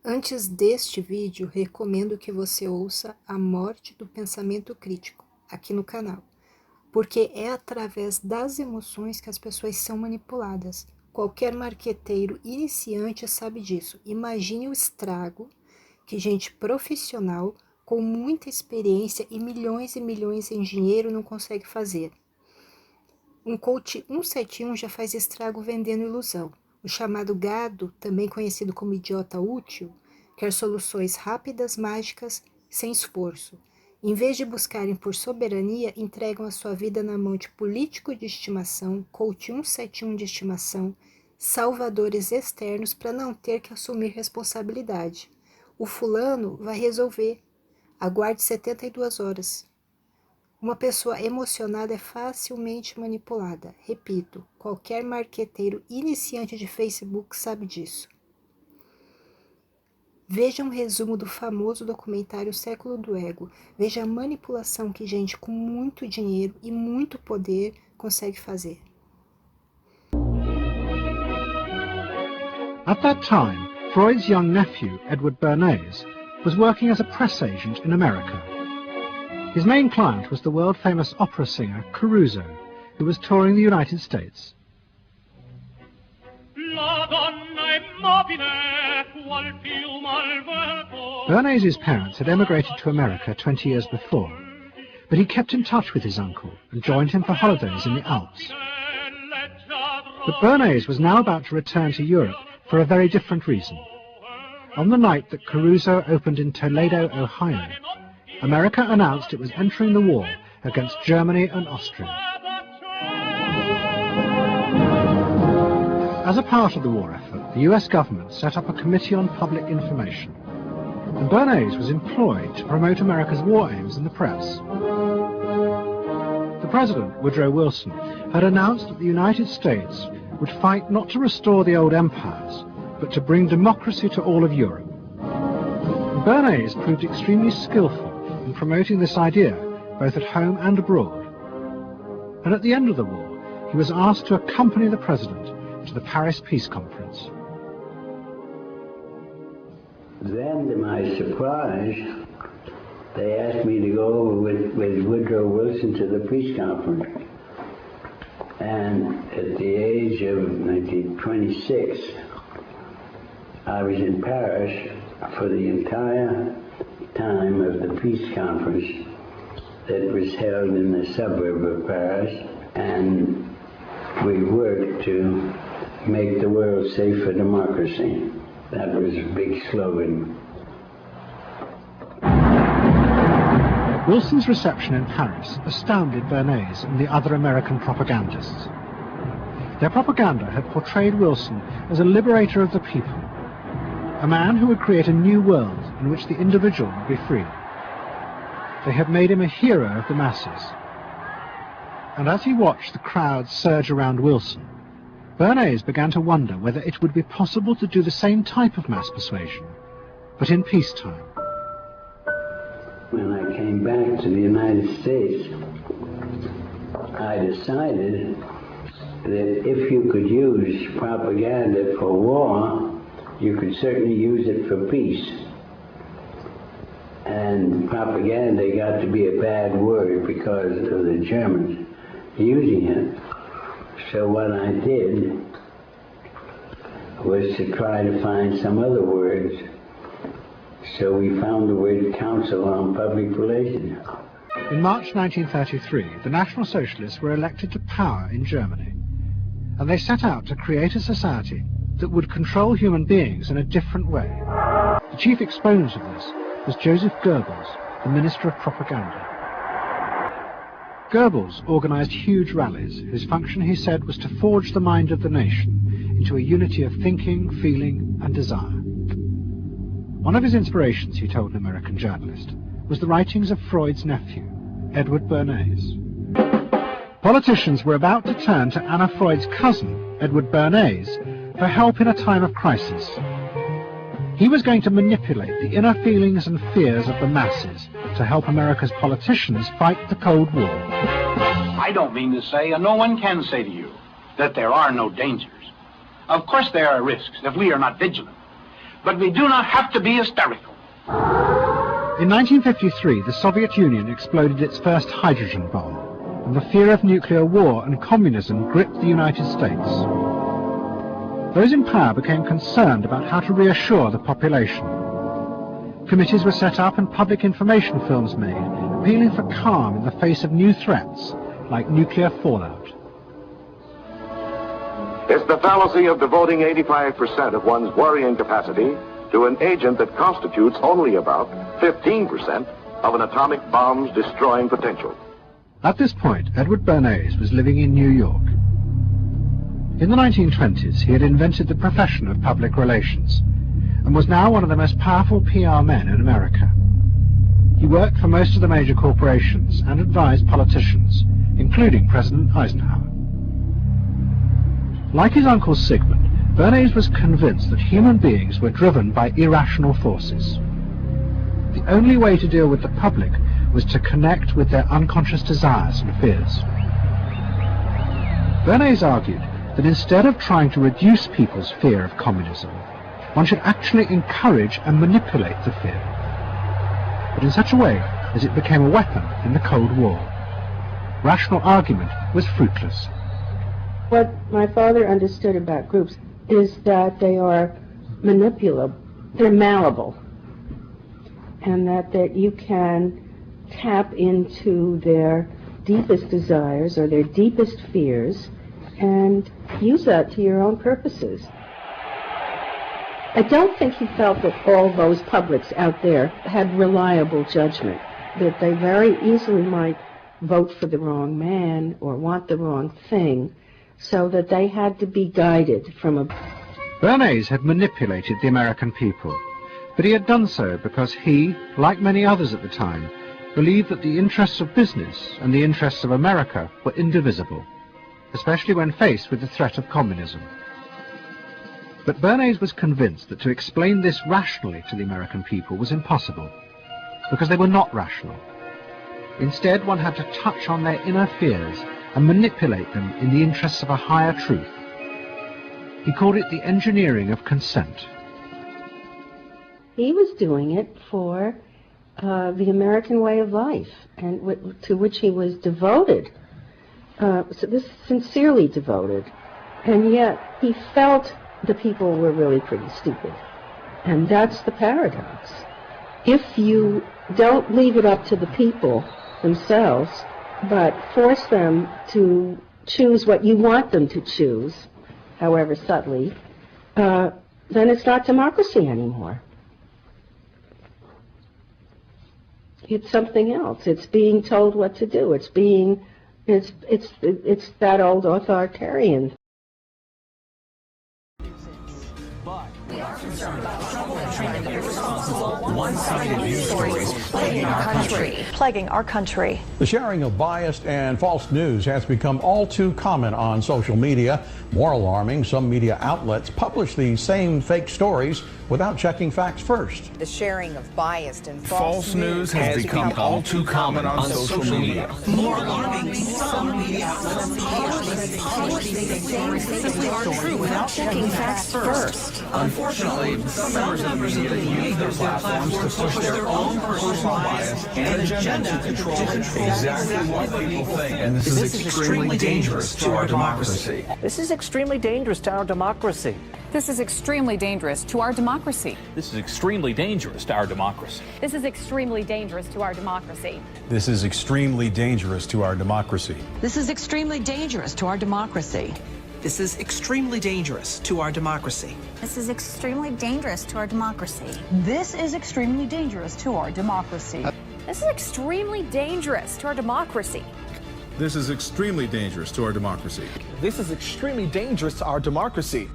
Antes deste vídeo, recomendo que você ouça A Morte do Pensamento Crítico, aqui no canal, porque é através das emoções que as pessoas são manipuladas. Qualquer marqueteiro iniciante sabe disso. Imagine o estrago que gente profissional, com muita experiência e milhões em dinheiro não consegue fazer. Um coach 171 já faz estrago vendendo ilusão. O chamado gado, também conhecido como idiota útil, quer soluções rápidas, mágicas, sem esforço. Em vez de buscarem por soberania, entregam a sua vida na mão de político de estimação, coach 171 de estimação, salvadores externos para não ter que assumir responsabilidade. O fulano vai resolver. Aguarde 72 horas. Uma pessoa emocionada é facilmente manipulada. Repito, qualquer marqueteiro iniciante de Facebook sabe disso. Veja um resumo do famoso documentário Século do Ego. Veja a manipulação que gente com muito dinheiro e muito poder consegue fazer. At that time, Freud's young nephew, Edward Bernays, was working as a press agent in America. His main client was the world-famous opera singer Caruso, who was touring the United States. Bernays' parents had emigrated to America 20 years before, but he kept in touch with his uncle and joined him for holidays in the Alps. But Bernays was now about to return to Europe for a very different reason. On the night that Caruso opened in Toledo, Ohio, America announced it was entering the war against Germany and Austria. As a part of the war effort, the US government set up a Committee on Public Information, and Bernays was employed to promote America's war aims in the press. The President, Woodrow Wilson, had announced that the United States would fight not to restore the old empires, but to bring democracy to all of Europe. And Bernays proved extremely skillful in promoting this idea, both at home and abroad. And at the end of the war, he was asked to accompany the President to the Paris Peace Conference. Then, to my surprise, they asked me to go over with Woodrow Wilson to the peace conference. And at the age of 26, I was in Paris for the entire time of the peace conference that was held in the suburb of Paris, and we worked to make the world safe for democracy. That was a big slogan. Wilson's reception in Paris astounded Bernays and the other American propagandists. Their propaganda had portrayed Wilson as a liberator of the people, a man who would create a new world in which the individual would be free. They had made him a hero of the masses. And as he watched the crowds surge around Wilson, Bernays began to wonder whether it would be possible to do the same type of mass persuasion, but in peacetime. When I came back to the United States, I decided that if you could use propaganda for war, you could certainly use it for peace. And propaganda got to be a bad word because of the Germans using it. So what I did was to try to find some other words. So we found the word Council on Public Relations. In March 1933, the National Socialists were elected to power in Germany, and they set out to create a society that would control human beings in a different way. The chief exponent of this was Joseph Goebbels, the Minister of Propaganda. Goebbels organized huge rallies, whose function, he said, was to forge the mind of the nation into a unity of thinking, feeling, and desire. One of his inspirations, he told an American journalist, was the writings of Freud's nephew, Edward Bernays. Politicians were about to turn to Anna Freud's cousin, Edward Bernays, for help in a time of crisis. He was going to manipulate the inner feelings and fears of the masses to help America's politicians fight the Cold War. I don't mean to say, and no one can say to you, that there are no dangers. Of course there are risks if we are not vigilant. but we do not have to be hysterical. In 1953, the Soviet Union exploded its first hydrogen bomb, and the fear of nuclear war and communism gripped the United States. Those in power became concerned about how to reassure the population. Committees were set up and public information films made, appealing for calm in the face of new threats, like nuclear fallout. It's the fallacy of devoting 85% of one's worrying capacity to an agent that constitutes only about 15% of an atomic bomb's destroying potential. At this point, Edward Bernays was living in New York. In the 1920s, he had invented the profession of public relations and was now one of the most powerful PR men in America. He worked for most of the major corporations and advised politicians, including President Eisenhower. Like his uncle Sigmund, Bernays was convinced that human beings were driven by irrational forces. The only way to deal with the public was to connect with their unconscious desires and fears. Bernays argued that instead of trying to reduce people's fear of communism, one should actually encourage and manipulate the fear, but in such a way as it became a weapon in the Cold War. Rational argument was fruitless. What my father understood about groups is that they are manipulable, they're malleable, and that you can tap into their deepest desires or their deepest fears and use that to your own purposes. I don't think he felt that all those publics out there had reliable judgment, that they very easily might vote for the wrong man or want the wrong thing, so that they had to be guided from a... Bernays had manipulated the American people, but he had done so because he, like many others at the time, believed that the interests of business and the interests of America were indivisible, especially when faced with the threat of communism. But Bernays was convinced that to explain this rationally to the American people was impossible, because they were not rational. Instead, one had to touch on their inner fears and manipulate them in the interests of a higher truth. He called it the engineering of consent. He was doing it for the American way of life, and to which he was devoted, sincerely devoted, and yet he felt the people were really pretty stupid. And that's the paradox. If you don't leave it up to the people themselves, but force them to choose what you want them to choose, however subtly, then it's not democracy anymore. It's something else. It's being told what to do. It's that old authoritarian. We are concerned about the trouble and trend of irresponsible, one-sided news stories plaguing our country. The sharing of biased and false news has become all too common on social media. More alarming, some media outlets publish these same fake stories without checking facts first. The sharing of biased and false news has become all too common on social media. More alarming, some media outlets publish these same fake stories without checking facts first. Unfortunately, some members of the media use their platforms to push their own personal bias and agenda to control exactly what people think. And this is extremely dangerous to our democracy. This is extremely dangerous to our democracy. This is extremely dangerous to our democracy. This is extremely dangerous to our democracy. This is extremely dangerous to our democracy. This is extremely dangerous to our democracy. This is extremely dangerous to our democracy. This is extremely dangerous to our democracy. This is extremely dangerous to our democracy. This is extremely dangerous to our democracy. This is extremely dangerous to our democracy. This is extremely dangerous to our democracy. This is extremely dangerous to our democracy.